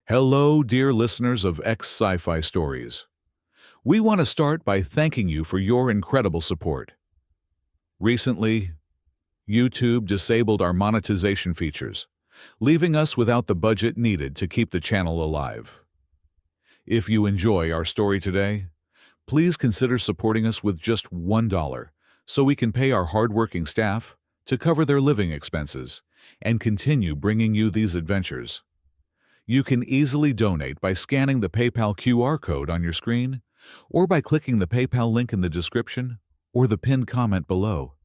Hello, dear listeners of Sci-Fi Stories. We want to start by thanking you for your incredible support. Recently, YouTube disabled our monetization features, leaving us without the budget needed to keep the channel alive. If you enjoy our story today, please consider supporting us with just $1 so we can pay our hardworking staff to cover their living expenses and continue bringing you these adventures. You can easily donate by scanning the PayPal QR code on your screen or by clicking the PayPal link in the description or the pinned comment below.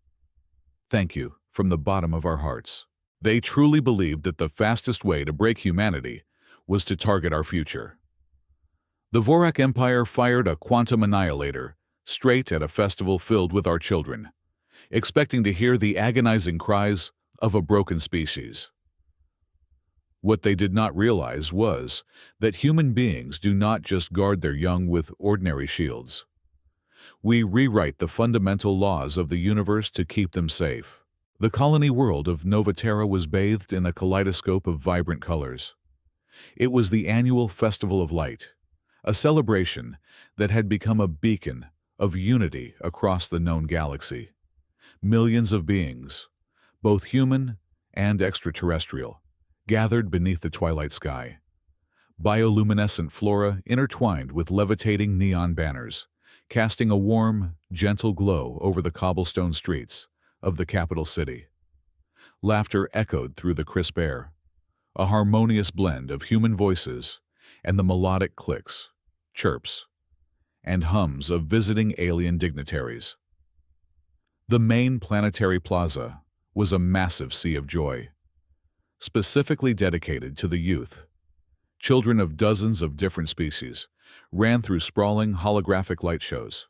Thank you from the bottom of our hearts. They truly believed that the fastest way to break humanity was to target our future. The Vorak Empire fired a quantum annihilator straight at a festival filled with our children, expecting to hear the agonizing cries of a broken species. What they did not realize was that human beings do not just guard their young with ordinary shields. We rewrite the fundamental laws of the universe to keep them safe. The colony world of Novaterra was bathed in a kaleidoscope of vibrant colors. It was the annual Festival of Light, a celebration that had become a beacon of unity across the known galaxy. Millions of beings, both human and extraterrestrial, gathered beneath the twilight sky. Bioluminescent flora intertwined with levitating neon banners, casting a warm, gentle glow over the cobblestone streets of the capital city. Laughter echoed through the crisp air, a harmonious blend of human voices and the melodic clicks, chirps, and hums of visiting alien dignitaries. The main planetary plaza was a massive sea of joy, specifically dedicated to the youth. Children of dozens of different species ran through sprawling holographic light shows,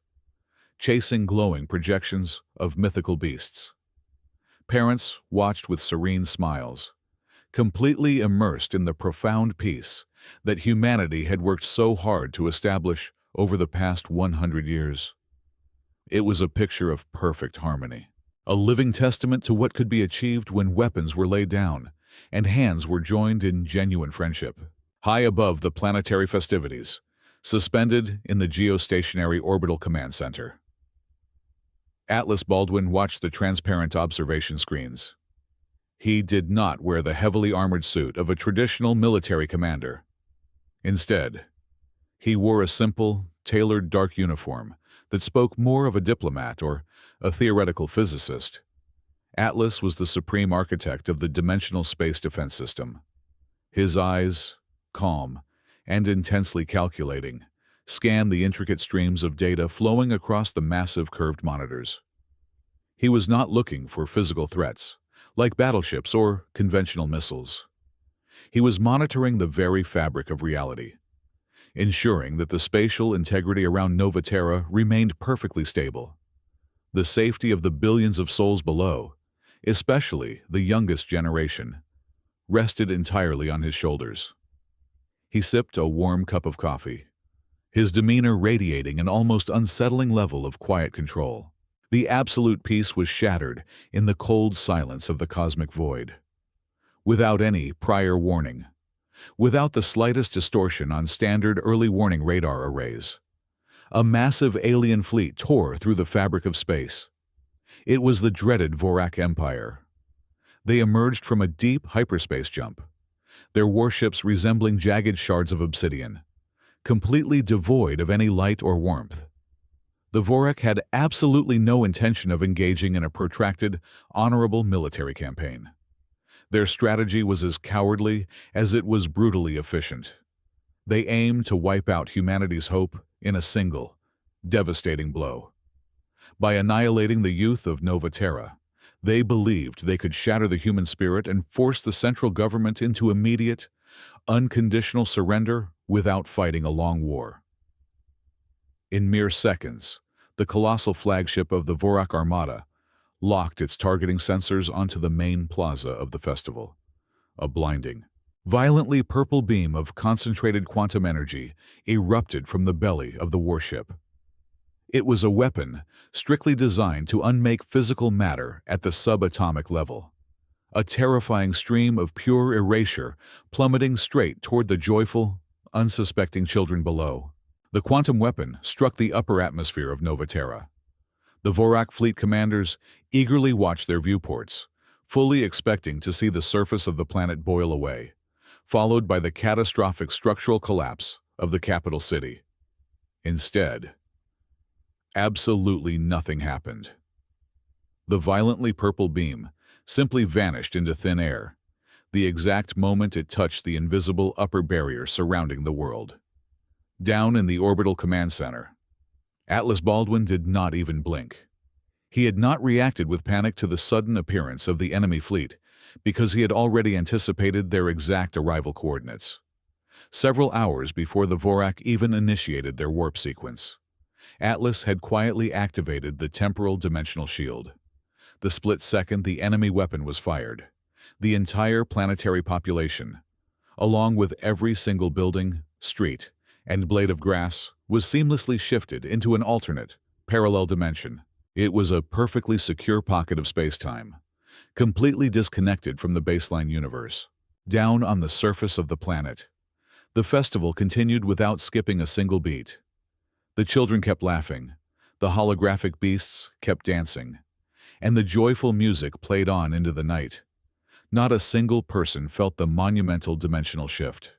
chasing glowing projections of mythical beasts. Parents watched with serene smiles, completely immersed in the profound peace that humanity had worked so hard to establish over the past 100 years. It was a picture of perfect harmony, a living testament to what could be achieved when weapons were laid down and hands were joined in genuine friendship. High above the planetary festivities, suspended in the geostationary orbital command center, Atlas Baldwin watched the transparent observation screens. He did not wear the heavily armored suit of a traditional military commander. Instead, he wore a simple, tailored dark uniform that spoke more of a diplomat or a theoretical physicist. Atlas was the supreme architect of the dimensional space defense system. His eyes, calm and intensely calculating, scanned the intricate streams of data flowing across the massive curved monitors. He was not looking for physical threats, like battleships or conventional missiles. He was monitoring the very fabric of reality, ensuring that the spatial integrity around Novaterra remained perfectly stable. The safety of the billions of souls below, especially the youngest generation, rested entirely on his shoulders. He sipped a warm cup of coffee, his demeanor radiating an almost unsettling level of quiet control. The absolute peace was shattered in the cold silence of the cosmic void. Without any prior warning, without the slightest distortion on standard early warning radar arrays, a massive alien fleet tore through the fabric of space. It was the dreaded Vorak Empire. They emerged from a deep hyperspace jump, their warships resembling jagged shards of obsidian, completely devoid of any light or warmth. The Vorak had absolutely no intention of engaging in a protracted, honorable military campaign. Their strategy was as cowardly as it was brutally efficient. They aimed to wipe out humanity's hope in a single, devastating blow. By annihilating the youth of Novaterra, they believed they could shatter the human spirit and force the central government into immediate, unconditional surrender without fighting a long war. In mere seconds, the colossal flagship of the Vorak Armada locked its targeting sensors onto the main plaza of the festival. A blinding, violently purple beam of concentrated quantum energy erupted from the belly of the warship. It was a weapon strictly designed to unmake physical matter at the subatomic level, a terrifying stream of pure erasure plummeting straight toward the joyful, unsuspecting children below. The quantum weapon struck the upper atmosphere of Nova Terra. The Vorak fleet commanders eagerly watched their viewports, fully expecting to see the surface of the planet boil away, followed by the catastrophic structural collapse of the capital city. Instead, absolutely nothing happened. The violently purple beam simply vanished into thin air, the exact moment it touched the invisible upper barrier surrounding the world. Down in the orbital command center, Atlas Baldwin did not even blink. He had not reacted with panic to the sudden appearance of the enemy fleet because he had already anticipated their exact arrival coordinates, several hours before the Vorak even initiated their warp sequence. Atlas had quietly activated the temporal dimensional shield. The split second the enemy weapon was fired, the entire planetary population, along with every single building, street, and blade of grass, was seamlessly shifted into an alternate, parallel dimension. It was a perfectly secure pocket of space-time, completely disconnected from the baseline universe. Down on the surface of the planet, the festival continued without skipping a single beat. The children kept laughing, the holographic beasts kept dancing, and the joyful music played on into the night. Not a single person felt the monumental dimensional shift.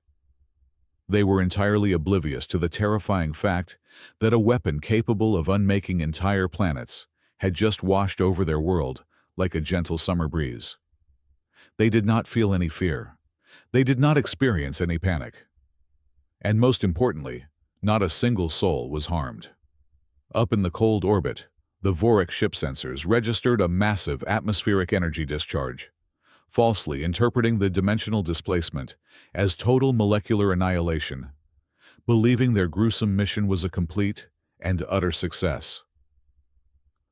They were entirely oblivious to the terrifying fact that a weapon capable of unmaking entire planets had just washed over their world like a gentle summer breeze. They did not feel any fear. They did not experience any panic. And most importantly, not a single soul was harmed. Up in the cold orbit, the Vorak ship sensors registered a massive atmospheric energy discharge, falsely interpreting the dimensional displacement as total molecular annihilation, believing their gruesome mission was a complete and utter success.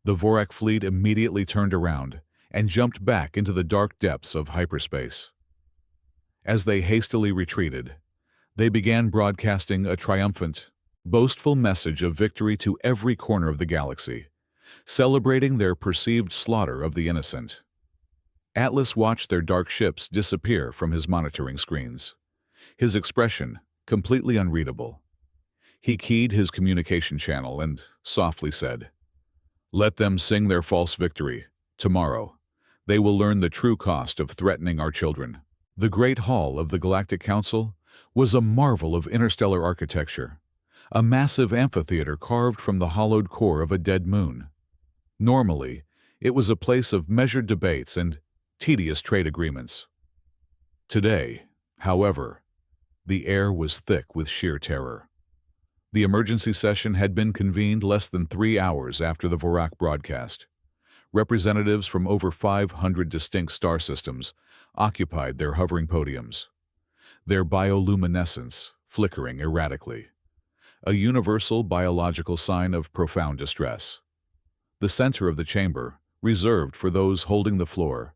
The Vorak fleet immediately turned around and jumped back into the dark depths of hyperspace. As they hastily retreated, they began broadcasting a triumphant, boastful message of victory to every corner of the galaxy, celebrating their perceived slaughter of the innocent. Atlas watched their dark ships disappear from his monitoring screens, his expression completely unreadable. He keyed his communication channel and softly said, "Let them sing their false victory. Tomorrow, they will learn the true cost of threatening our children." The Great Hall of the Galactic Council was a marvel of interstellar architecture, a massive amphitheater carved from the hollowed core of a dead moon. Normally, it was a place of measured debates and tedious trade agreements. Today, however, the air was thick with sheer terror. The emergency session had been convened less than 3 hours after the Vorak broadcast. Representatives from over 500 distinct star systems occupied their hovering podiums, their bioluminescence flickering erratically, a universal biological sign of profound distress. The center of the chamber, reserved for those holding the floor,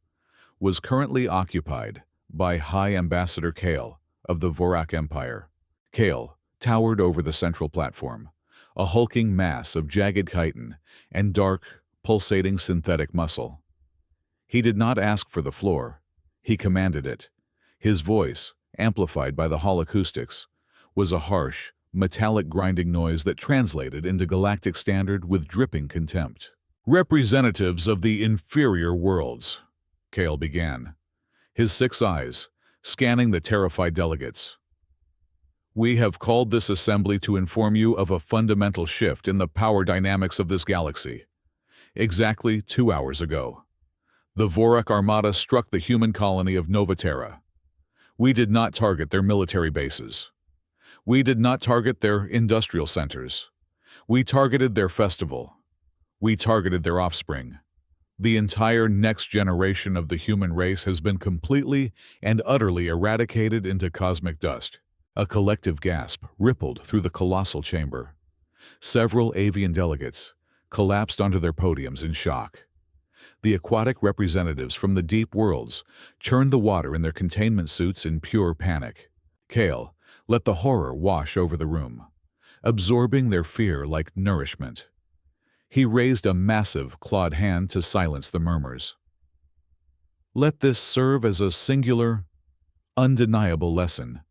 was currently occupied by High Ambassador Kale of the Vorak Empire. Kale towered over the central platform, a hulking mass of jagged chitin and dark, pulsating synthetic muscle. He did not ask for the floor, he commanded it. His voice, amplified by the hall acoustics, was a harsh, metallic grinding noise that translated into galactic standard with dripping contempt. "Representatives of the inferior worlds," Kale began, his 6 eyes scanning the terrified delegates. "We have called this assembly to inform you of a fundamental shift in the power dynamics of this galaxy. Exactly 2 hours ago, the Vorak Armada struck the human colony of Nova Terra. We did not target their military bases. We did not target their industrial centers. We targeted their festival. We targeted their offspring. The entire next generation of the human race has been completely and utterly eradicated into cosmic dust." A collective gasp rippled through the colossal chamber. Several avian delegates collapsed onto their podiums in shock. The aquatic representatives from the deep worlds churned the water in their containment suits in pure panic. Kale let the horror wash over the room, absorbing their fear like nourishment. He raised a massive, clawed hand to silence the murmurs. Let this serve as a singular, undeniable lesson.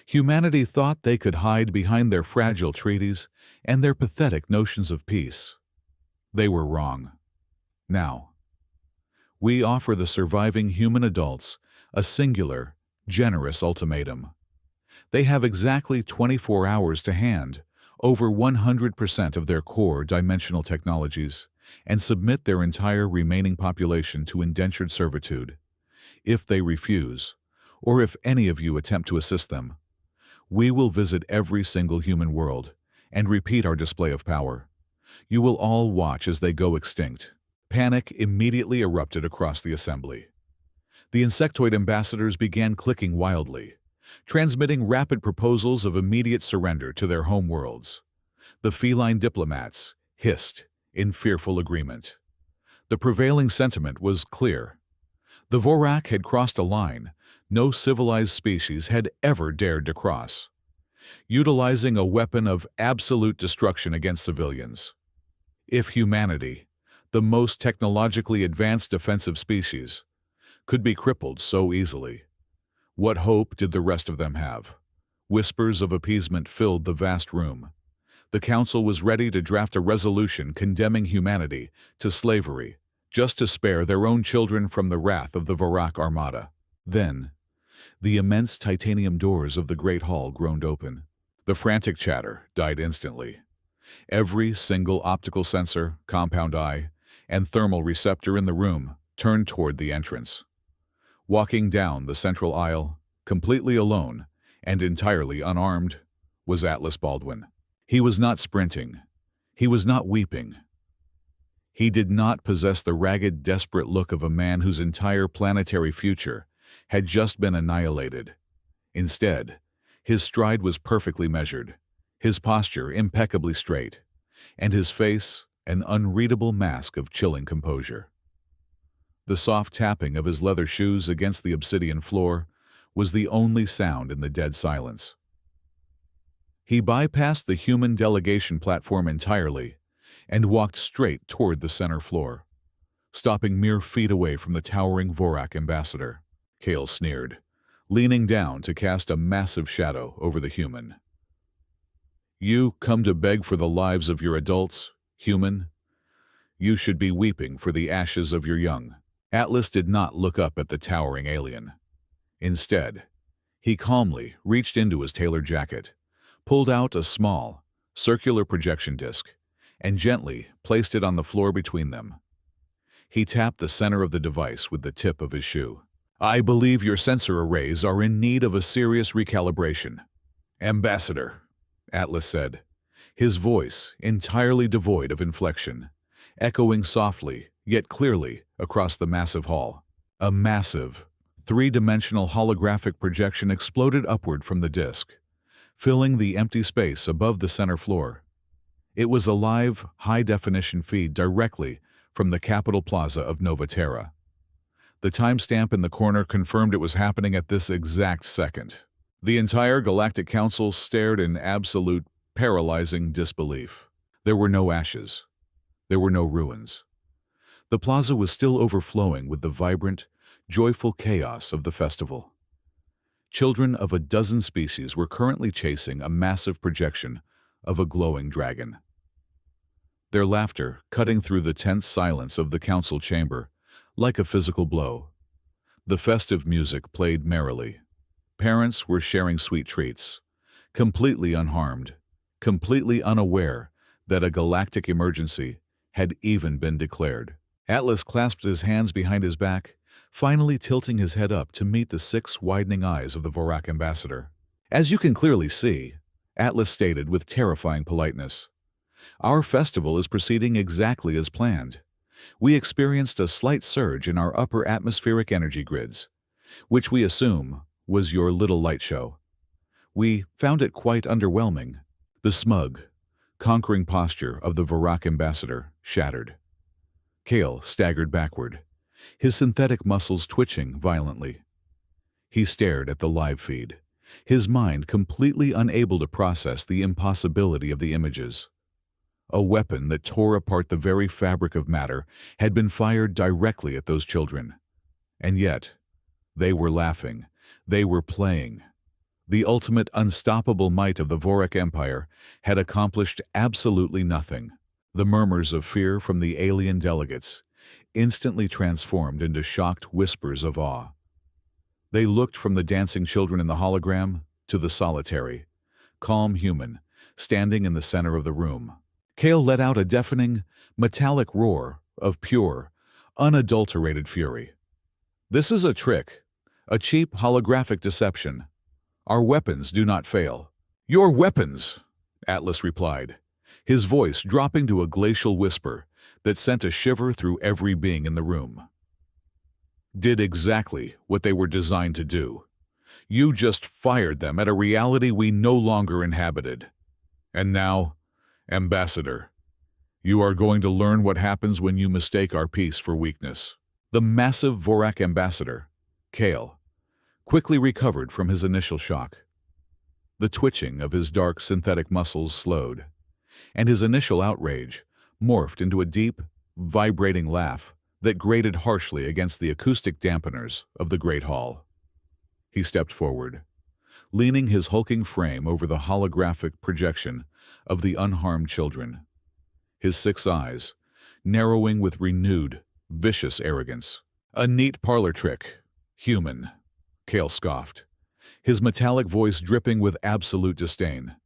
Humanity thought they could hide behind their fragile treaties and their pathetic notions of peace. They were wrong. Now, we offer the surviving human adults a singular, generous ultimatum. They have exactly 24 hours to hand over 100% of their core dimensional technologies and submit their entire remaining population to indentured servitude. If they refuse, or if any of you attempt to assist them, we will visit every single human world and repeat our display of power. You will all watch as they go extinct. Panic immediately erupted across the assembly. The insectoid ambassadors began clicking wildly, transmitting rapid proposals of immediate surrender to their home worlds. The feline diplomats hissed in fearful agreement. The prevailing sentiment was clear. The Vorak had crossed a line no civilized species had ever dared to cross, utilizing a weapon of absolute destruction against civilians. If humanity, the most technologically advanced defensive species, could be crippled so easily, what hope did the rest of them have? Whispers of appeasement filled the vast room. The council was ready to draft a resolution condemning humanity to slavery, just to spare their own children from the wrath of the Vorak Armada. Then, the immense titanium doors of the Great Hall groaned open. The frantic chatter died instantly. Every single optical sensor, compound eye, and thermal receptor in the room turned toward the entrance. Walking down the central aisle, completely alone and entirely unarmed, was Atlas Baldwin. He was not sprinting. He was not weeping. He did not possess the ragged, desperate look of a man whose entire planetary future had just been annihilated. Instead, his stride was perfectly measured, his posture impeccably straight, and his face an unreadable mask of chilling composure. The soft tapping of his leather shoes against the obsidian floor was the only sound in the dead silence. He bypassed the human delegation platform entirely and walked straight toward the center floor, stopping mere feet away from the towering Vorak ambassador. Kale sneered, leaning down to cast a massive shadow over the human. "You come to beg for the lives of your adults, human? You should be weeping for the ashes of your young." Atlas did not look up at the towering alien. Instead, he calmly reached into his tailored jacket, pulled out a small, circular projection disc, and gently placed it on the floor between them. He tapped the center of the device with the tip of his shoe. "I believe your sensor arrays are in need of a serious recalibration, Ambassador," Atlas said, his voice entirely devoid of inflection, echoing softly yet clearly across the massive hall. A massive, three-dimensional holographic projection exploded upward from the disk, filling the empty space above the center floor. It was a live, high-definition feed directly from the Capitol Plaza of Nova Terra. The timestamp in the corner confirmed it was happening at this exact second. The entire Galactic Council stared in absolute, paralyzing disbelief. There were no ashes. There were no ruins. The plaza was still overflowing with the vibrant, joyful chaos of the festival. Children of a dozen species were currently chasing a massive projection of a glowing dragon. Their laughter cutting through the tense silence of the council chamber like a physical blow. The festive music played merrily. Parents were sharing sweet treats, completely unharmed, completely unaware that a galactic emergency had even been declared. Atlas clasped his hands behind his back, finally tilting his head up to meet the six widening eyes of the Vorak ambassador. "As you can clearly see," Atlas stated with terrifying politeness, "our festival is proceeding exactly as planned. We experienced a slight surge in our upper atmospheric energy grids, which we assume was your little light show. We found it quite underwhelming." The smug, conquering posture of the Vorak ambassador shattered. Kale staggered backward, his synthetic muscles twitching violently. He stared at the live feed, his mind completely unable to process the impossibility of the images. A weapon that tore apart the very fabric of matter had been fired directly at those children. And yet, they were laughing. They were playing. The ultimate unstoppable might of the Vorak Empire had accomplished absolutely nothing. The murmurs of fear from the alien delegates instantly transformed into shocked whispers of awe. They looked from the dancing children in the hologram to the solitary, calm human standing in the center of the room. Kale let out a deafening, metallic roar of pure, unadulterated fury. "This is a trick, a cheap holographic deception. Our weapons do not fail." "Your weapons," Atlas replied, his voice dropping to a glacial whisper that sent a shiver through every being in the room, "did exactly what they were designed to do. You just fired them at a reality we no longer inhabited. And now, Ambassador, you are going to learn what happens when you mistake our peace for weakness." The massive Vorak ambassador, Kale, quickly recovered from his initial shock. The twitching of his dark synthetic muscles slowed, and his initial outrage morphed into a deep, vibrating laugh that grated harshly against the acoustic dampeners of the Great Hall. He stepped forward, leaning his hulking frame over the holographic projection of the unharmed children, his 6 eyes narrowing with renewed, vicious arrogance. "A neat parlor trick, human," Kale scoffed, his metallic voice dripping with absolute disdain.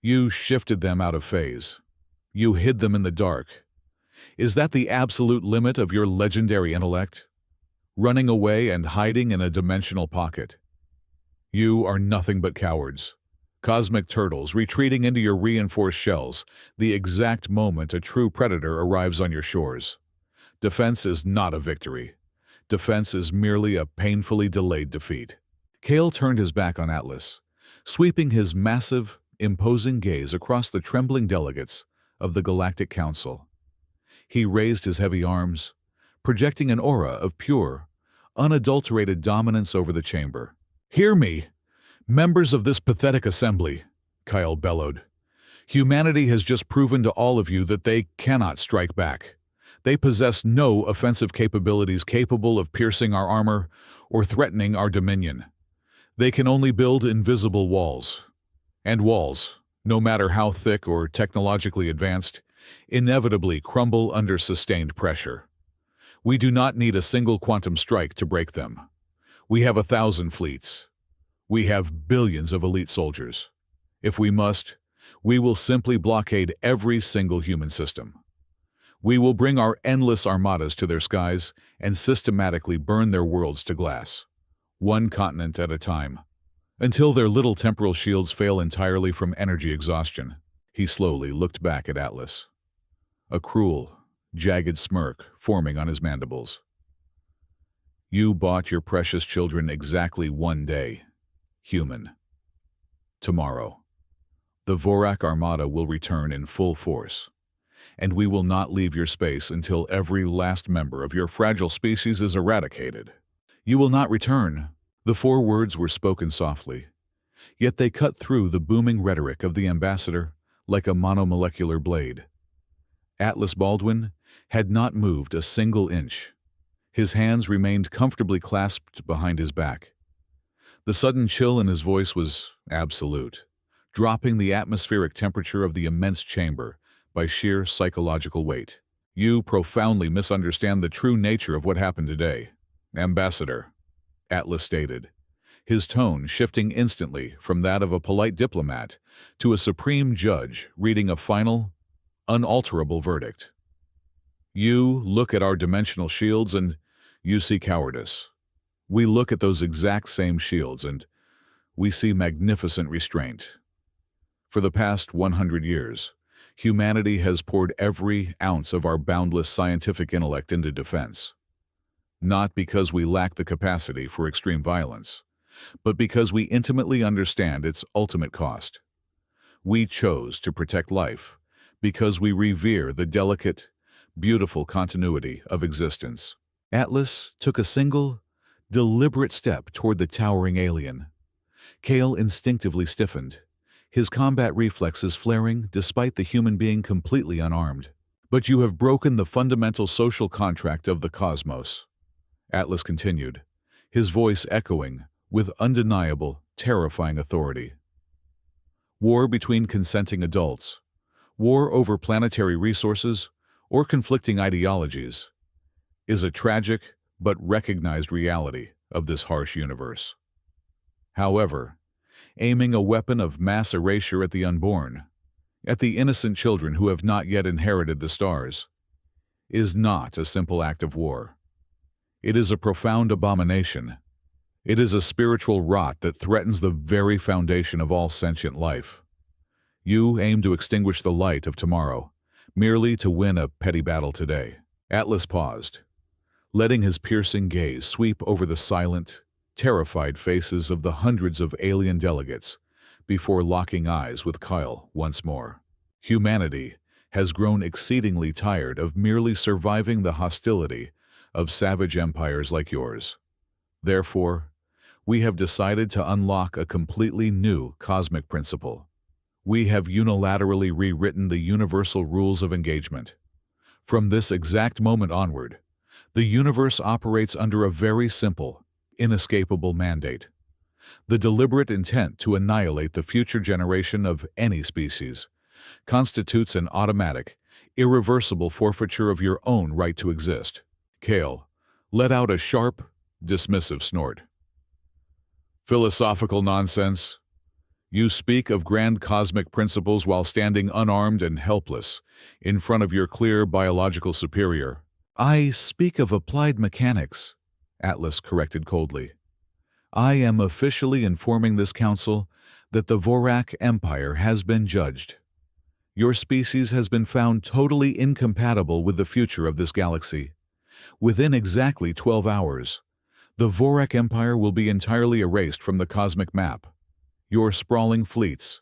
"You shifted them out of phase. You hid them in the dark. Is that the absolute limit of your legendary intellect? Running away and hiding in a dimensional pocket? You are nothing but cowards. Cosmic turtles retreating into your reinforced shells the exact moment a true predator arrives on your shores. Defense is not a victory. Defense is merely a painfully delayed defeat." Kale turned his back on Atlas, sweeping his massive, imposing gaze across the trembling delegates of the Galactic Council. He raised his heavy arms, projecting an aura of pure, unadulterated dominance over the chamber. "Hear me, members of this pathetic assembly," Kyle bellowed. "Humanity has just proven to all of you that they cannot strike back. They possess no offensive capabilities capable of piercing our armor or threatening our dominion. They can only build invisible walls. And walls, no matter how thick or technologically advanced, inevitably crumble under sustained pressure. We do not need a single quantum strike to break them. We have 1,000 fleets. We have billions of elite soldiers. If we must, we will simply blockade every single human system. We will bring our endless armadas to their skies and systematically burn their worlds to glass, one continent at a time, until their little temporal shields fail entirely from energy exhaustion." He slowly looked back at Atlas, a cruel, jagged smirk forming on his mandibles. "You bought your precious children exactly 1 day, human. Tomorrow, the Vorak Armada will return in full force, and we will not leave your space until every last member of your fragile species is eradicated." "You will not return." The 4 words were spoken softly, yet they cut through the booming rhetoric of the ambassador like a monomolecular blade. Atlas Baldwin had not moved a single inch. His hands remained comfortably clasped behind his back. The sudden chill in his voice was absolute, dropping the atmospheric temperature of the immense chamber by sheer psychological weight. "You profoundly misunderstand the true nature of what happened today, Ambassador," Atlas stated, his tone shifting instantly from that of a polite diplomat to a supreme judge reading a final, unalterable verdict. "You look at our dimensional shields and you see cowardice. We look at those exact same shields and we see magnificent restraint. For the past 100 years, humanity has poured every ounce of our boundless scientific intellect into defense. Not because we lack the capacity for extreme violence, but because we intimately understand its ultimate cost. We chose to protect life because we revere the delicate, beautiful continuity of existence." Atlas took a single, deliberate step toward the towering alien. Kale instinctively stiffened, his combat reflexes flaring despite the human being completely unarmed. "But you have broken the fundamental social contract of the cosmos," Atlas continued, his voice echoing with undeniable, terrifying authority. War between consenting adults, war over planetary resources, or conflicting ideologies is a tragic but recognized reality of this harsh universe. However, aiming a weapon of mass erasure at the unborn, at the innocent children who have not yet inherited the stars, is not a simple act of war. It is a profound abomination. It is a spiritual rot that threatens the very foundation of all sentient life. You aim to extinguish the light of tomorrow, merely to win a petty battle today. Atlas paused, letting his piercing gaze sweep over the silent, terrified faces of the hundreds of alien delegates before locking eyes with Kyle once more. Humanity has grown exceedingly tired of merely surviving the hostility of savage empires like yours. Therefore, we have decided to unlock a completely new cosmic principle. We have unilaterally rewritten the universal rules of engagement. From this exact moment onward, the universe operates under a very simple, inescapable mandate: the deliberate intent to annihilate the future generation of any species constitutes an automatic, irreversible forfeiture of your own right to exist. Kale let out a sharp, dismissive snort. Philosophical nonsense. You speak of grand cosmic principles while standing unarmed and helpless in front of your clear biological superior. I speak of applied mechanics, Atlas corrected coldly. I am officially informing this council that the Vorak Empire has been judged. Your species has been found totally incompatible with the future of this galaxy. Within exactly 12 hours, the Vorak Empire will be entirely erased from the cosmic map. Your sprawling fleets,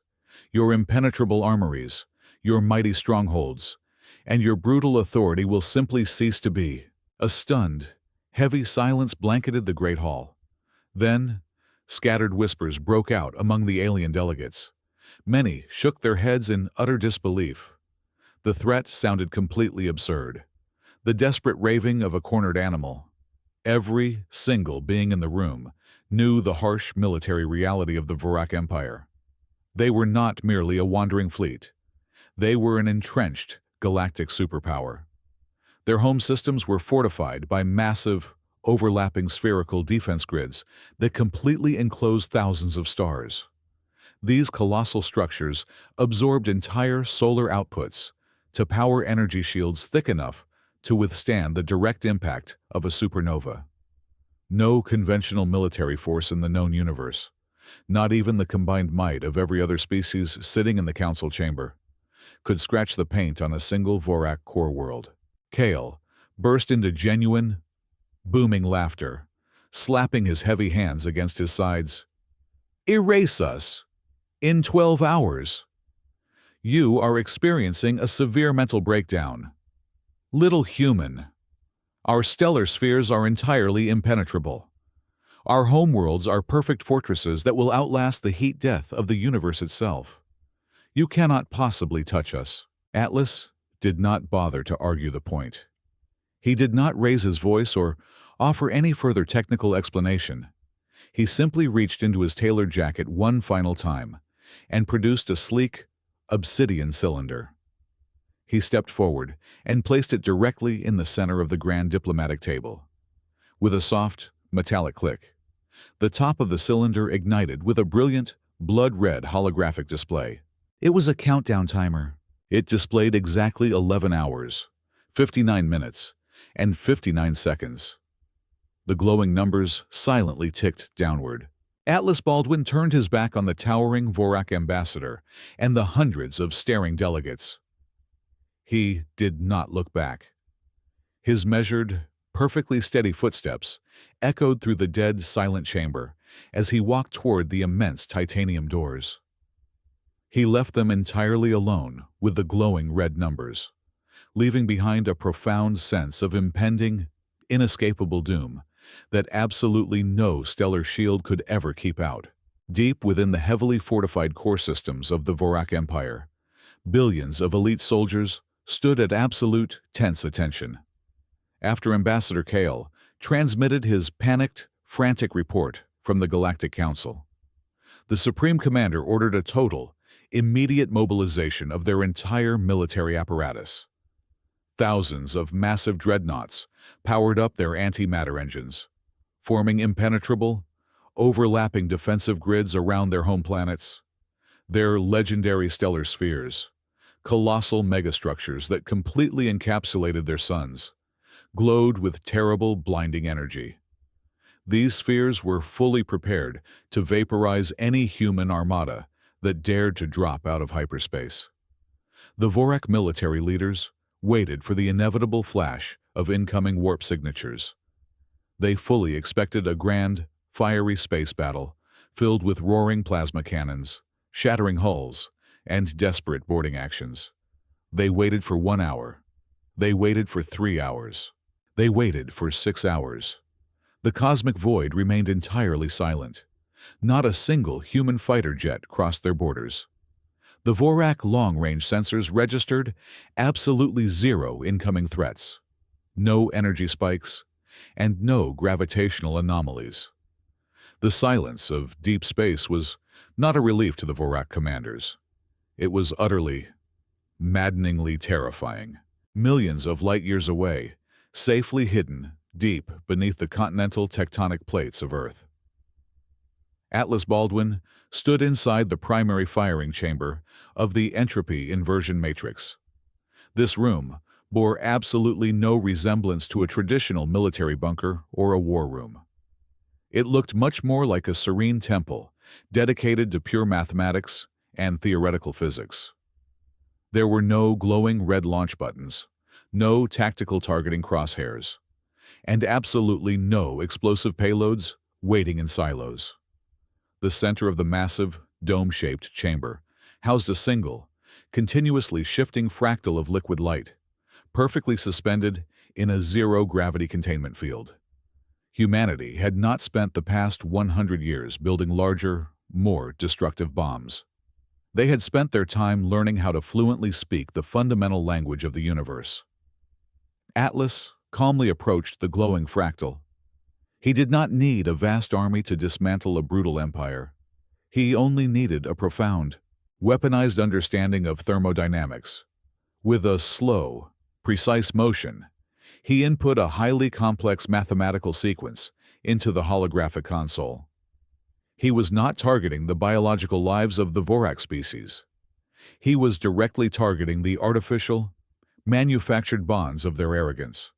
your impenetrable armories, your mighty strongholds, and your brutal authority will simply cease to be. A stunned, heavy silence blanketed the Great Hall. Then, scattered whispers broke out among the alien delegates. Many shook their heads in utter disbelief. The threat sounded completely absurd, the desperate raving of a cornered animal. Every single being in the room knew the harsh military reality of the Vorak Empire. They were not merely a wandering fleet. They were an entrenched galactic superpower. Their home systems were fortified by massive, overlapping spherical defense grids that completely enclosed thousands of stars. These colossal structures absorbed entire solar outputs to power energy shields thick enough to withstand the direct impact of a supernova. No conventional military force in the known universe, not even the combined might of every other species sitting in the council chamber, could scratch the paint on a single Vorak core world. Kale burst into genuine, booming laughter, slapping his heavy hands against his sides. Erase us! In 12 hours! You are experiencing a severe mental breakdown. Little human. Our stellar spheres are entirely impenetrable. Our homeworlds are perfect fortresses that will outlast the heat death of the universe itself. You cannot possibly touch us. Atlas did not bother to argue the point. He did not raise his voice or offer any further technical explanation. He simply reached into his tailored jacket one final time and produced a sleek, obsidian cylinder. He stepped forward and placed it directly in the center of the grand diplomatic table. With a soft, metallic click, the top of the cylinder ignited with a brilliant, blood-red holographic display. It was a countdown timer. It displayed exactly 11 hours, 59 minutes, and 59 seconds. The glowing numbers silently ticked downward. Atlas Baldwin turned his back on the towering Vorak ambassador and the hundreds of staring delegates. He did not look back. His measured, perfectly steady footsteps echoed through the dead, silent chamber as he walked toward the immense titanium doors. He left them entirely alone with the glowing red numbers, leaving behind a profound sense of impending, inescapable doom that absolutely no stellar shield could ever keep out. Deep within the heavily fortified core systems of the Vorak Empire, billions of elite soldiers stood at absolute, tense attention. After Ambassador Kale transmitted his panicked, frantic report from the Galactic Council. The Supreme Commander ordered a total, immediate mobilization of their entire military apparatus. Thousands of massive dreadnoughts powered up their antimatter engines, forming impenetrable, overlapping defensive grids around their home planets. Their legendary stellar spheres, colossal megastructures that completely encapsulated their suns, glowed with terrible, blinding energy. These spheres were fully prepared to vaporize any human armada that dared to drop out of hyperspace. The Vorak military leaders waited for the inevitable flash of incoming warp signatures. They fully expected a grand, fiery space battle filled with roaring plasma cannons, shattering hulls, and desperate boarding actions. They waited for 1 hour. They waited for 3 hours. They waited for 6 hours. The cosmic void remained entirely silent. Not a single human fighter jet crossed their borders. The Vorak long-range sensors registered absolutely zero incoming threats, no energy spikes, and no gravitational anomalies. The silence of deep space was not a relief to the Vorak commanders. It was utterly, maddeningly terrifying. Millions of light-years away, safely hidden deep beneath the continental tectonic plates of Earth. Atlas Baldwin stood inside the primary firing chamber of the entropy inversion matrix. This room bore absolutely no resemblance to a traditional military bunker or a war room. It looked much more like a serene temple dedicated to pure mathematics and theoretical physics. There were no glowing red launch buttons, no tactical targeting crosshairs, and absolutely no explosive payloads waiting in silos. The center of the massive, dome-shaped chamber housed a single, continuously shifting fractal of liquid light, perfectly suspended in a zero-gravity containment field. Humanity had not spent the past 100 years building larger, more destructive bombs. They had spent their time learning how to fluently speak the fundamental language of the universe. Atlas calmly approached the glowing fractal. He did not need a vast army to dismantle a brutal empire. He only needed a profound, weaponized understanding of thermodynamics. With a slow, precise motion, he input a highly complex mathematical sequence into the holographic console. He was not targeting the biological lives of the Vorak species. He was directly targeting the artificial, manufactured bonds of their arrogance.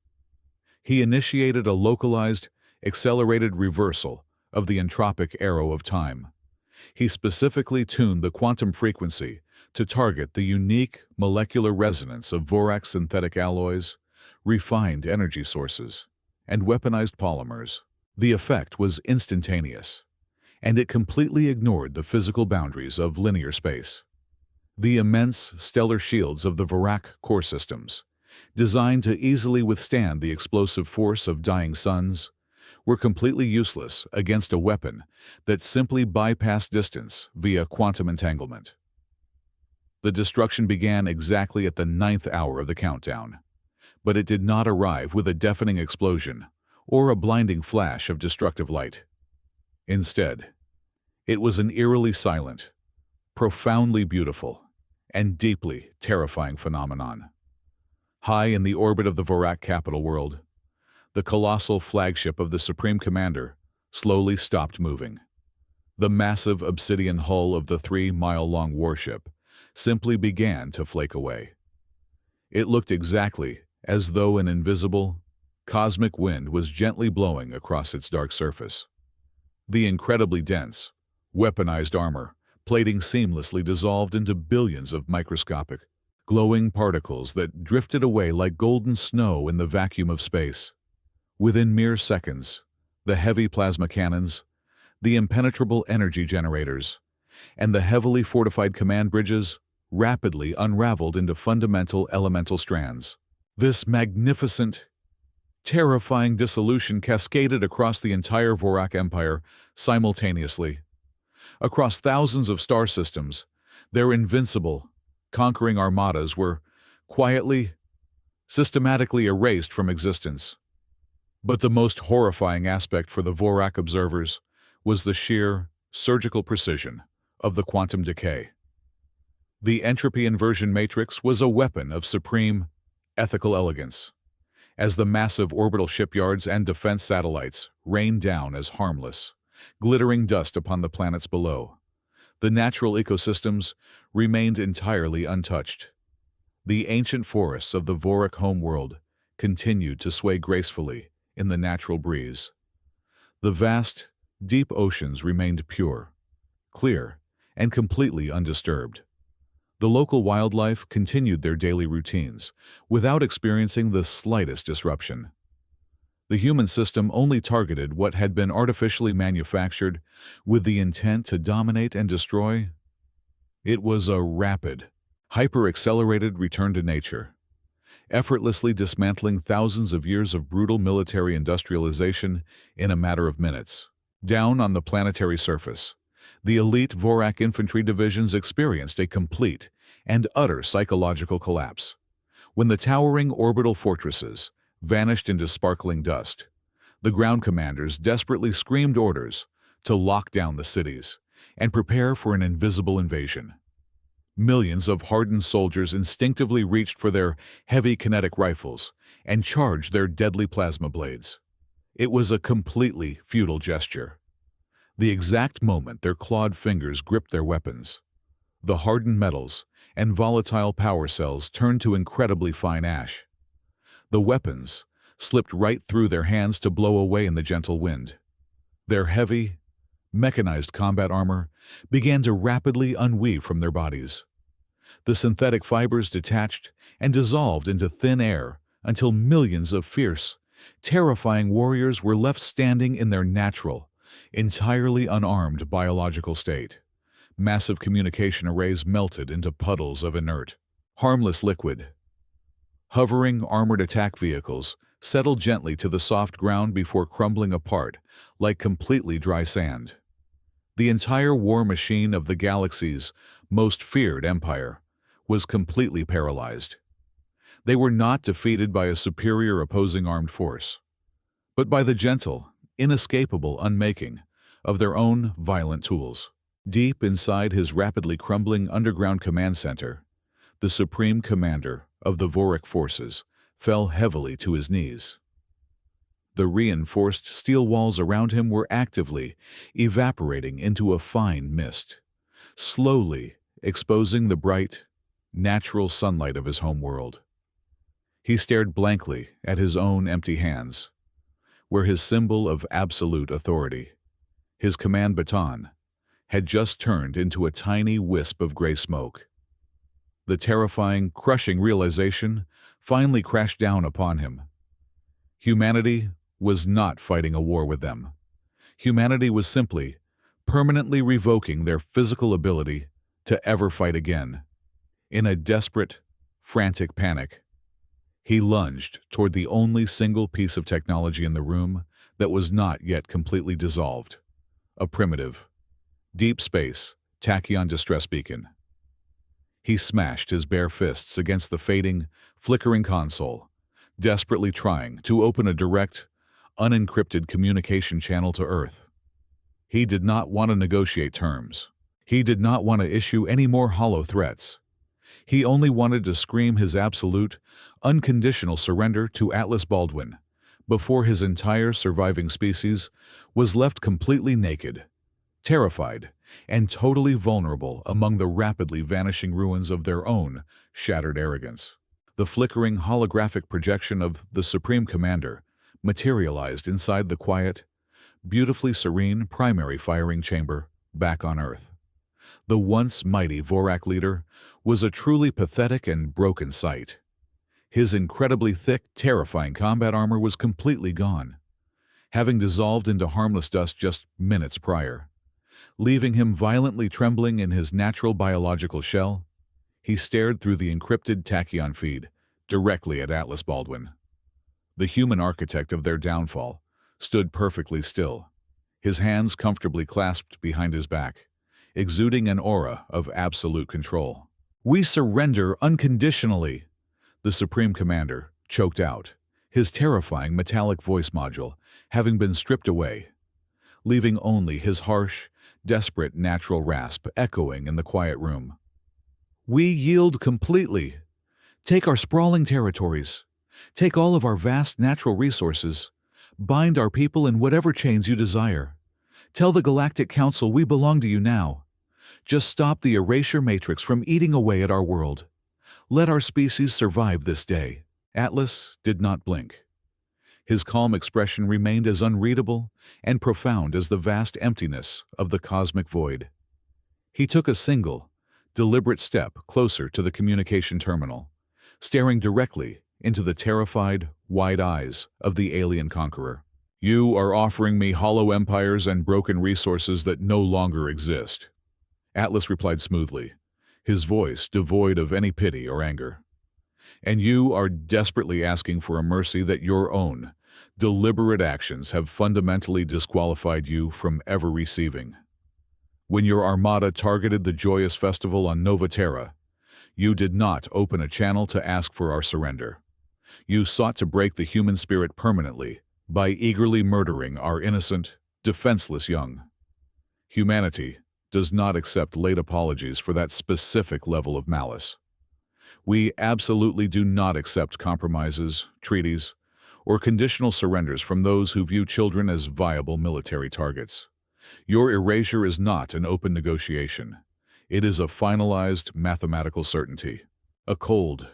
He initiated a localized, accelerated reversal of the entropic arrow of time. He specifically tuned the quantum frequency to target the unique molecular resonance of Vorak synthetic alloys, refined energy sources, and weaponized polymers. The effect was instantaneous, and it completely ignored the physical boundaries of linear space. The immense stellar shields of the Vorak core systems, designed to easily withstand the explosive force of dying suns, were completely useless against a weapon that simply bypassed distance via quantum entanglement. The destruction began exactly at the 9th hour of the countdown, but it did not arrive with a deafening explosion or a blinding flash of destructive light. Instead, it was an eerily silent, profoundly beautiful, and deeply terrifying phenomenon. High in the orbit of the Vorak capital world, the colossal flagship of the Supreme Commander slowly stopped moving. The massive obsidian hull of the 3-mile-long warship simply began to flake away. It looked exactly as though an invisible, cosmic wind was gently blowing across its dark surface. The incredibly dense, weaponized armor plating seamlessly dissolved into billions of microscopic, glowing particles that drifted away like golden snow in the vacuum of space. Within mere seconds, the heavy plasma cannons, the impenetrable energy generators, and the heavily fortified command bridges rapidly unraveled into fundamental elemental strands. This magnificent, terrifying dissolution cascaded across the entire Vorak Empire simultaneously. Across thousands of star systems, their invincible, conquering armadas were quietly, systematically erased from existence. But the most horrifying aspect for the Vorak observers was the sheer, surgical precision of the quantum decay. The entropy inversion matrix was a weapon of supreme, ethical elegance, as the massive orbital shipyards and defense satellites rained down as harmless, glittering dust upon the planets below. The natural ecosystems remained entirely untouched. The ancient forests of the Vorak homeworld continued to sway gracefully in the natural breeze. The vast, deep oceans remained pure, clear, and completely undisturbed. The local wildlife continued their daily routines without experiencing the slightest disruption. The human system only targeted what had been artificially manufactured with the intent to dominate and destroy. It was a rapid, hyper-accelerated return to nature, effortlessly dismantling thousands of years of brutal military industrialization in a matter of minutes. Down on the planetary surface, the elite Vorak infantry divisions experienced a complete and utter psychological collapse. When the towering orbital fortresses vanished into sparkling dust, the ground commanders desperately screamed orders to lock down the cities and prepare for an invisible invasion. Millions of hardened soldiers instinctively reached for their heavy kinetic rifles and charged their deadly plasma blades. It was a completely futile gesture. The exact moment their clawed fingers gripped their weapons, the hardened metals and volatile power cells turned to incredibly fine ash. The weapons slipped right through their hands to blow away in the gentle wind. Their heavy, mechanized combat armor began to rapidly unweave from their bodies. The synthetic fibers detached and dissolved into thin air until millions of fierce, terrifying warriors were left standing in their natural, entirely unarmed biological state. Massive communication arrays melted into puddles of inert, harmless liquid. Hovering armored attack vehicles settled gently to the soft ground before crumbling apart like completely dry sand. The entire war machine of the galaxy's most feared empire was completely paralyzed. They were not defeated by a superior opposing armed force, but by the gentle, inescapable unmaking of their own violent tools. Deep inside his rapidly crumbling underground command center, the supreme commander of the Vorak forces fell heavily to his knees. The reinforced steel walls around him were actively evaporating into a fine mist, slowly exposing the bright, natural sunlight of his homeworld. He stared blankly at his own empty hands, where his symbol of absolute authority, his command baton, had just turned into a tiny wisp of gray smoke. The terrifying, crushing realization finally crashed down upon him. Humanity was not fighting a war with them. Humanity was simply, permanently revoking their physical ability to ever fight again. In a desperate, frantic panic, he lunged toward the only single piece of technology in the room that was not yet completely dissolved, a primitive, deep space tachyon distress beacon. He smashed his bare fists against the fading, flickering console, desperately trying to open a direct, unencrypted communication channel to Earth. He did not want to negotiate terms. He did not want to issue any more hollow threats. He only wanted to scream his absolute, unconditional surrender to Atlas Baldwin before his entire surviving species was left completely naked, terrified, and totally vulnerable among the rapidly vanishing ruins of their own shattered arrogance. The flickering holographic projection of the Supreme Commander materialized inside the quiet, beautifully serene primary firing chamber back on Earth. The once mighty Vorak leader was a truly pathetic and broken sight. His incredibly thick, terrifying combat armor was completely gone, having dissolved into harmless dust just minutes prior. Leaving him violently trembling in his natural biological shell, he stared through the encrypted tachyon feed directly at Atlas Baldwin. The human architect of their downfall stood perfectly still, his hands comfortably clasped behind his back, exuding an aura of absolute control. "We surrender unconditionally," the Supreme Commander choked out, his terrifying metallic voice module having been stripped away, leaving only his harsh, desperate natural rasp echoing in the quiet room. "We yield completely. Take our sprawling territories. Take all of our vast natural resources. Bind our people in whatever chains you desire. Tell the Galactic Council we belong to you now. Just stop the erasure matrix from eating away at our world. Let our species survive this day." Atlas did not blink. His calm expression remained as unreadable and profound as the vast emptiness of the cosmic void. He took a single, deliberate step closer to the communication terminal, staring directly into the terrified, wide eyes of the alien conqueror. "You are offering me hollow empires and broken resources that no longer exist." Atlas replied smoothly, his voice devoid of any pity or anger. "And you are desperately asking for a mercy that your own, deliberate actions have fundamentally disqualified you from ever receiving. When your armada targeted the joyous festival on Nova Terra, you did not open a channel to ask for our surrender. You sought to break the human spirit permanently by eagerly murdering our innocent, defenseless young. Humanity does not accept late apologies for that specific level of malice. We absolutely do not accept compromises, treaties, or conditional surrenders from those who view children as viable military targets. Your erasure is not an open negotiation. It is a finalized mathematical certainty." A cold,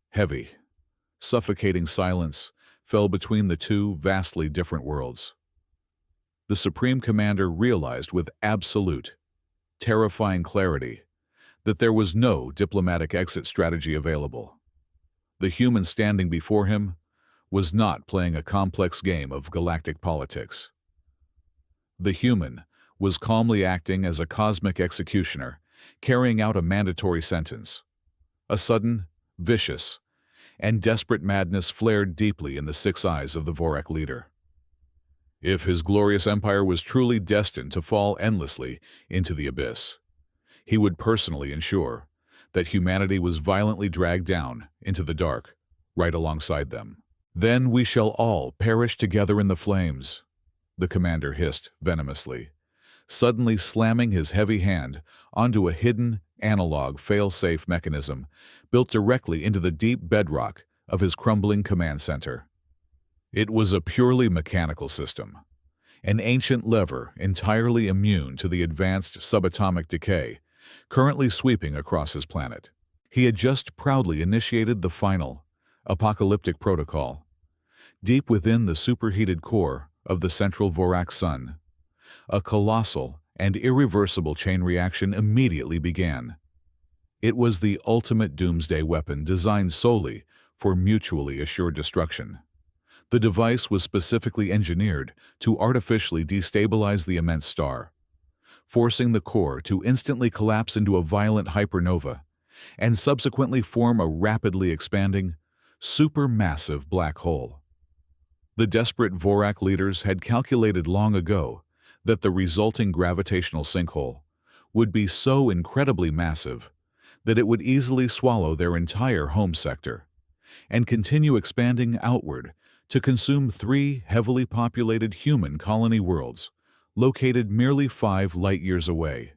heavy, suffocating silence fell between the two vastly different worlds. The Supreme Commander realized with absolute, terrifying clarity that there was no diplomatic exit strategy available. The human standing before him was not playing a complex game of galactic politics. The human was calmly acting as a cosmic executioner, carrying out a mandatory sentence. A sudden, vicious, and desperate madness flared deeply in the six eyes of the Vorak leader. If his glorious empire was truly destined to fall endlessly into the abyss, he would personally ensure that humanity was violently dragged down into the dark, right alongside them. "Then we shall all perish together in the flames," the commander hissed venomously, suddenly slamming his heavy hand onto a hidden, analog fail-safe mechanism built directly into the deep bedrock of his crumbling command center. It was a purely mechanical system, an ancient lever entirely immune to the advanced subatomic decay currently sweeping across his planet. He had just proudly initiated the final, apocalyptic protocol. Deep within the superheated core of the central Vorak sun, a colossal and irreversible chain reaction immediately began. It was the ultimate doomsday weapon designed solely for mutually assured destruction. The device was specifically engineered to artificially destabilize the immense star, forcing the core to instantly collapse into a violent hypernova and subsequently form a rapidly expanding, supermassive black hole. The desperate Vorak leaders had calculated long ago that the resulting gravitational sinkhole would be so incredibly massive that it would easily swallow their entire home sector and continue expanding outward to consume 3 heavily populated human colony worlds located merely 5 light-years away.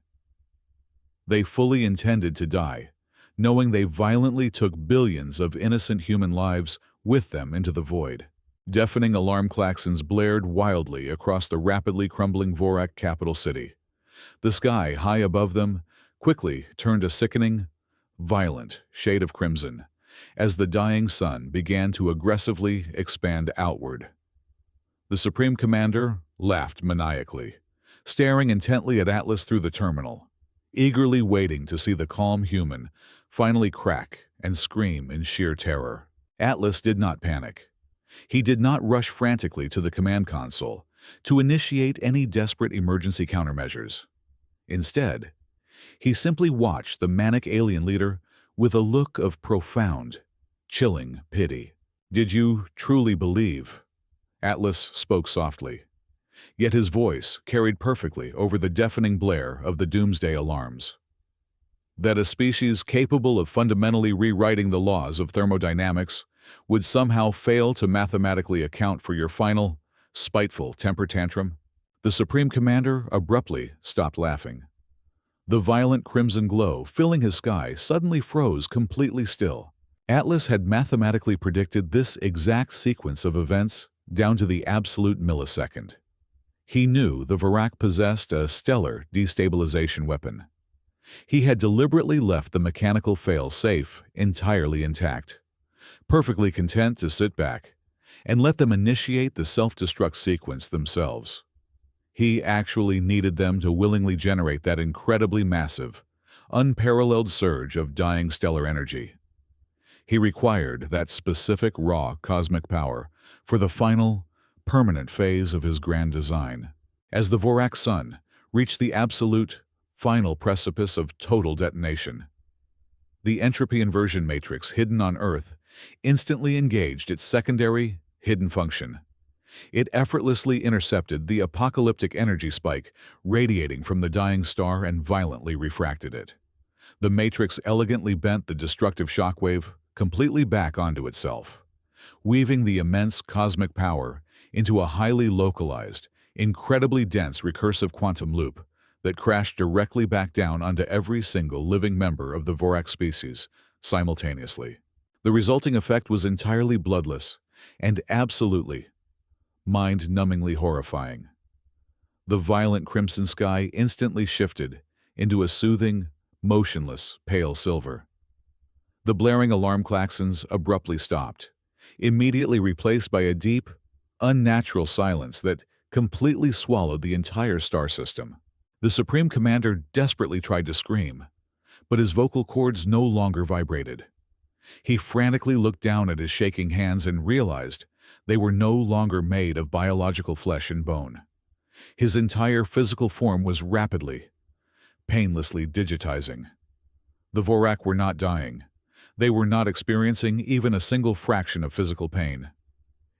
They fully intended to die, knowing they violently took billions of innocent human lives with them into the void. Deafening alarm klaxons blared wildly across the rapidly crumbling Vorak capital city. The sky high above them quickly turned a sickening, violent shade of crimson as the dying sun began to aggressively expand outward. The Supreme Commander laughed maniacally, staring intently at Atlas through the terminal, eagerly waiting to see the calm human finally crack and scream in sheer terror. Atlas did not panic. He did not rush frantically to the command console to initiate any desperate emergency countermeasures. Instead, he simply watched the manic alien leader with a look of profound, chilling pity. "Did you truly believe?" Atlas spoke softly, yet his voice carried perfectly over the deafening blare of the doomsday alarms. "That a species capable of fundamentally rewriting the laws of thermodynamics would somehow fail to mathematically account for your final, spiteful temper tantrum? The Supreme Commander abruptly stopped laughing. The violent crimson glow filling his sky suddenly froze completely still. Atlas had mathematically predicted this exact sequence of events down to the absolute millisecond. He knew the Vorak possessed a stellar destabilization weapon. He had deliberately left the mechanical fail-safe entirely intact, perfectly content to sit back and let them initiate the self-destruct sequence themselves. He actually needed them to willingly generate that incredibly massive, unparalleled surge of dying stellar energy. He required that specific raw cosmic power for the final, permanent phase of his grand design. As the Vorak sun reached the absolute, final precipice of total detonation, the entropy inversion matrix hidden on Earth instantly engaged its secondary, hidden function. It effortlessly intercepted the apocalyptic energy spike radiating from the dying star and violently refracted it. The matrix elegantly bent the destructive shockwave completely back onto itself, weaving the immense cosmic power into a highly localized, incredibly dense recursive quantum loop that crashed directly back down onto every single living member of the Vorak species simultaneously. The resulting effect was entirely bloodless and absolutely, mind-numbingly horrifying. The violent crimson sky instantly shifted into a soothing, motionless, pale silver. The blaring alarm klaxons abruptly stopped, immediately replaced by a deep, unnatural silence that completely swallowed the entire star system. The Supreme Commander desperately tried to scream, but his vocal cords no longer vibrated. He frantically looked down at his shaking hands and realized they were no longer made of biological flesh and bone. His entire physical form was rapidly, painlessly digitizing. The Vorak were not dying. They were not experiencing even a single fraction of physical pain.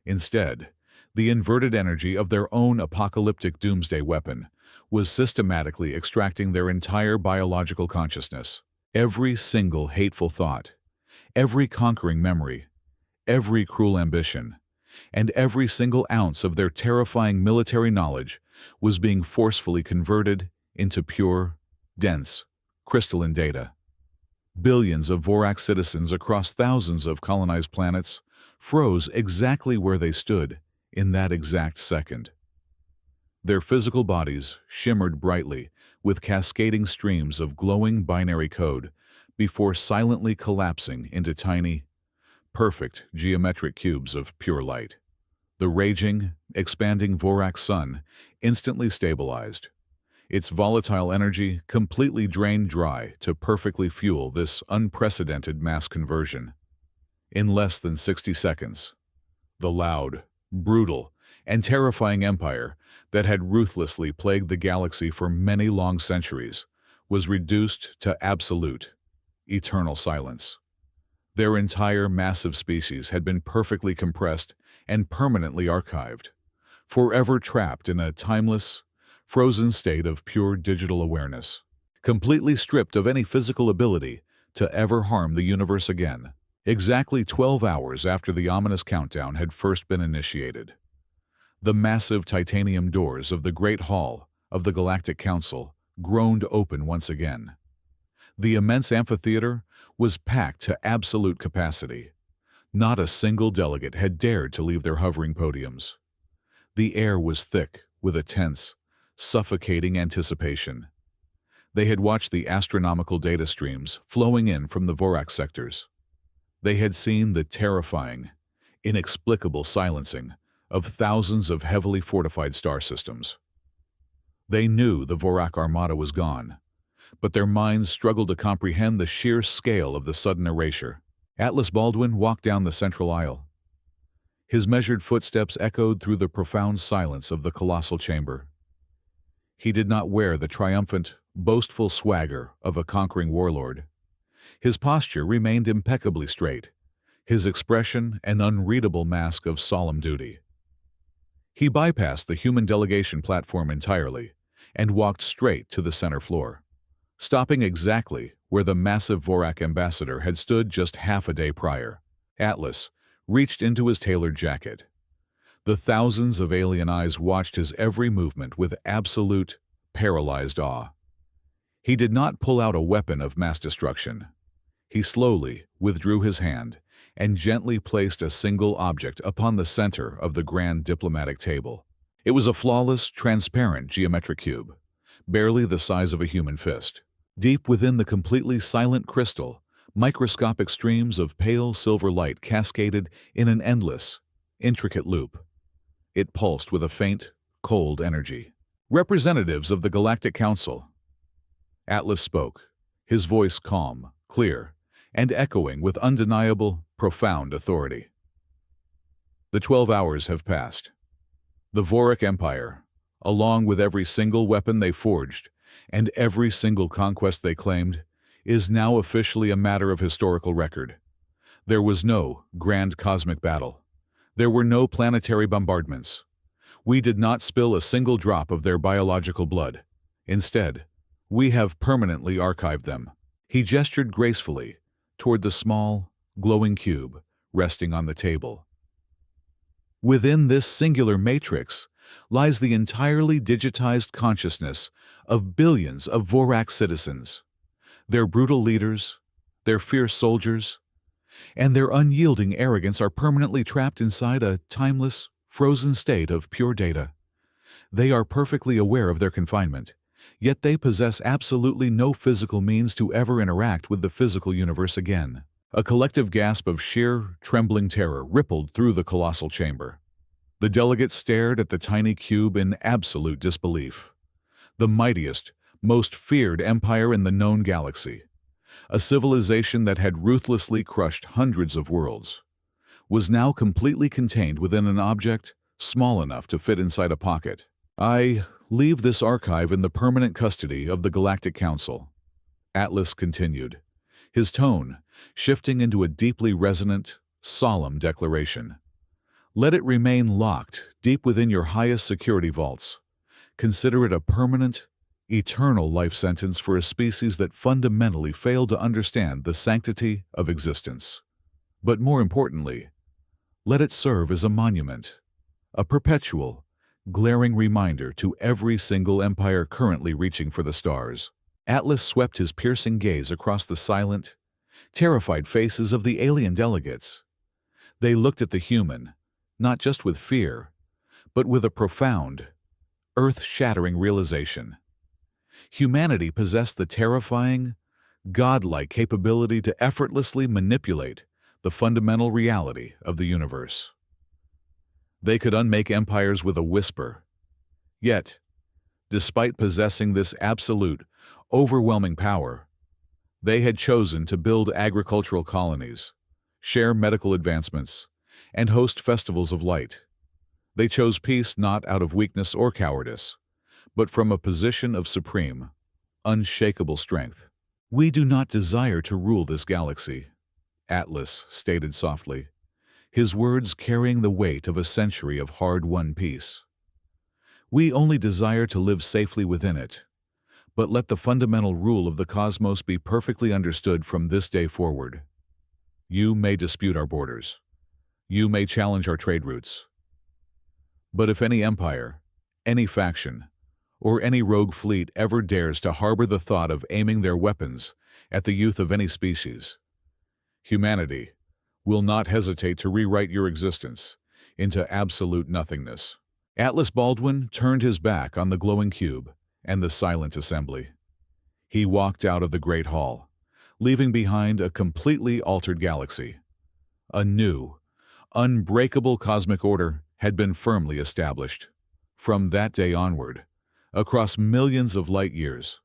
Instead, the inverted energy of their own apocalyptic doomsday weapon was systematically extracting their entire biological consciousness. Every single hateful thought, every conquering memory, every cruel ambition, and every single ounce of their terrifying military knowledge was being forcefully converted into pure, dense, crystalline data. Billions of Vorak citizens across thousands of colonized planets froze exactly where they stood in that exact second. Their physical bodies shimmered brightly with cascading streams of glowing binary code before silently collapsing into tiny, perfect geometric cubes of pure light. The raging, expanding Vorak sun instantly stabilized, its volatile energy completely drained dry to perfectly fuel this unprecedented mass conversion. In less than 60 seconds, the loud, brutal, and terrifying empire that had ruthlessly plagued the galaxy for many long centuries was reduced to absolute, eternal silence. Their entire massive species had been perfectly compressed and permanently archived, forever trapped in a timeless, frozen state of pure digital awareness, completely stripped of any physical ability to ever harm the universe again. Exactly 12 hours after the ominous countdown had first been initiated, the massive titanium doors of the Great Hall of the Galactic Council groaned open once again. The immense amphitheater was packed to absolute capacity. Not a single delegate had dared to leave their hovering podiums. The air was thick with a tense, suffocating anticipation. They had watched the astronomical data streams flowing in from the Vorak sectors. They had seen the terrifying, inexplicable silencing of thousands of heavily fortified star systems. They knew the Vorak armada was gone, but their minds struggled to comprehend the sheer scale of the sudden erasure. Atlas Baldwin walked down the central aisle. His measured footsteps echoed through the profound silence of the colossal chamber. He did not wear the triumphant, boastful swagger of a conquering warlord. His posture remained impeccably straight, his expression an unreadable mask of solemn duty. He bypassed the human delegation platform entirely and walked straight to the center floor, stopping exactly where the massive Vorak ambassador had stood just half a day prior. Atlas, reached into his tailored jacket. The thousands of alien eyes watched his every movement with absolute, paralyzed awe. He did not pull out a weapon of mass destruction. He slowly withdrew his hand and gently placed a single object upon the center of the grand diplomatic table. It was a flawless, transparent geometric cube, barely the size of a human fist. Deep within the completely silent crystal, microscopic streams of pale silver light cascaded in an endless, intricate loop. It pulsed with a faint, cold energy. "Representatives of the Galactic Council," Atlas spoke, his voice calm, clear, and echoing with undeniable, profound authority. "The 12 hours have passed. The Vorik Empire, along with every single weapon they forged and every single conquest they claimed, is now officially a matter of historical record. There was no grand cosmic battle. There were no planetary bombardments. We did not spill a single drop of their biological blood. Instead, we have permanently archived them." He gestured gracefully toward the small, glowing cube resting on the table. Within this singular matrix lies the entirely digitized consciousness of billions of Vorak citizens, their brutal leaders, their fierce soldiers, and their unyielding arrogance are permanently trapped inside a timeless, frozen state of pure data. They are perfectly aware of their confinement, yet they possess absolutely no physical means to ever interact with the physical universe again. A collective gasp of sheer, trembling terror rippled through the colossal chamber. The delegates stared at the tiny cube in absolute disbelief. The mightiest, most feared empire in the known galaxy, a civilization that had ruthlessly crushed hundreds of worlds, was now completely contained within an object small enough to fit inside a pocket. "I leave this archive in the permanent custody of the Galactic Council," Atlas continued, his tone shifting into a deeply resonant, solemn declaration. "Let it remain locked deep within your highest security vaults. Consider it a permanent, eternal life sentence for a species that fundamentally failed to understand the sanctity of existence. But more importantly, let it serve as a monument, a perpetual, glaring reminder to every single empire currently reaching for the stars." Atlas swept his piercing gaze across the silent, terrified faces of the alien delegates. They looked at the human, not just with fear, but with a profound, earth-shattering realization. Humanity possessed the terrifying, godlike capability to effortlessly manipulate the fundamental reality of the universe. They could unmake empires with a whisper. Yet, despite possessing this absolute, overwhelming power, they had chosen to build agricultural colonies, share medical advancements, and host festivals of light. They chose peace not out of weakness or cowardice, but from a position of supreme, unshakable strength. "We do not desire to rule this galaxy," Atlas stated softly, his words carrying the weight of a century of hard-won peace. "We only desire to live safely within it, but let the fundamental rule of the cosmos be perfectly understood from this day forward. You may dispute our borders. You may challenge our trade routes. But if any empire, any faction, or any rogue fleet ever dares to harbor the thought of aiming their weapons at the youth of any species, humanity will not hesitate to rewrite your existence into absolute nothingness." Atlas Baldwin turned his back on the glowing cube and the silent assembly. He walked out of the Great Hall, leaving behind a completely altered galaxy. A new, unbreakable cosmic order had been firmly established. From that day onward, across millions of light years,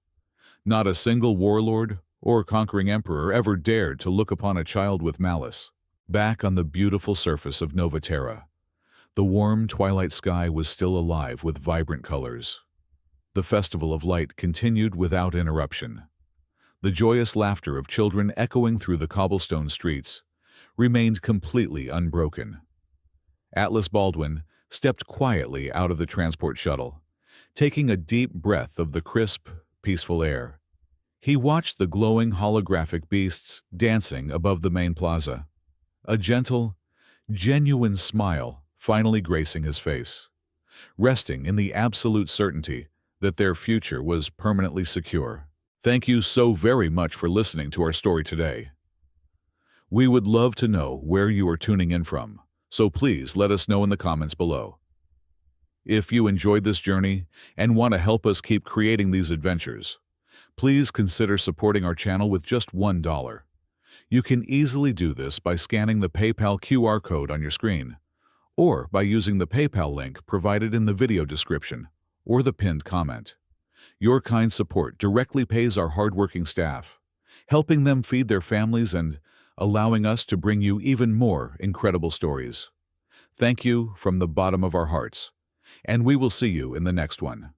not a single warlord or conquering emperor ever dared to look upon a child with malice. Back on the beautiful surface of Nova Terra, the warm twilight sky was still alive with vibrant colors. The festival of light continued without interruption. The joyous laughter of children echoing through the cobblestone streets remained completely unbroken. Atlas Baldwin stepped quietly out of the transport shuttle, taking a deep breath of the crisp, peaceful air. He watched the glowing holographic beasts dancing above the main plaza, a gentle, genuine smile finally gracing his face, resting in the absolute certainty that their future was permanently secure. Thank you so very much for listening to our story today. We would love to know where you are tuning in from, so please let us know in the comments below. If you enjoyed this journey and want to help us keep creating these adventures, please consider supporting our channel with just $1. You can easily do this by scanning the PayPal QR code on your screen, or by using the PayPal link provided in the video description or the pinned comment. Your kind support directly pays our hardworking staff, helping them feed their families and allowing us to bring you even more incredible stories. Thank you from the bottom of our hearts, and we will see you in the next one.